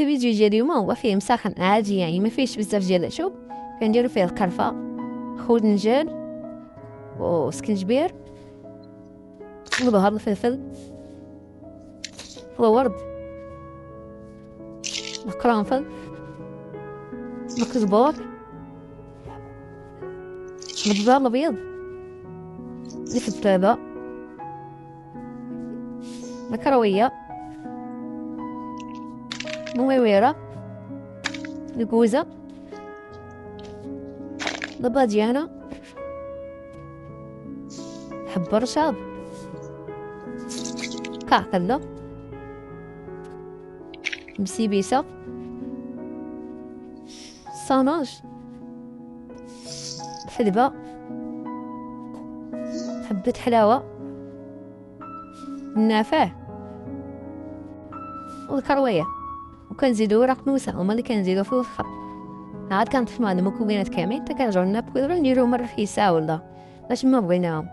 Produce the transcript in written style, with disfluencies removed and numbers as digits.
الفيديو ديال اليوم هو فيه مساخن عادي، يعني ما فيهش بزاف ديال العشوب. كنديرو فيه القرفه، خودنجان وسكنجبير وبهار الفلفل والورد، القرنفل، الكزبور، البزار الابيض، الكتابه، الكرويه، المويويره، الكوزه، الباديانه، حب الرشاد، كعكله، مسيبيسه، الصانوج، الحلبة، حبة حلاوة، النافع والكروية. وكنزيدو ورق نوسة هما اللي كنزيدو في الوسخة. عاد كنطحنو هاد المكونات كاملين حتى كنرجعو نابكو نديروهم مرة في ساعة ولا باش ما بغيناهم.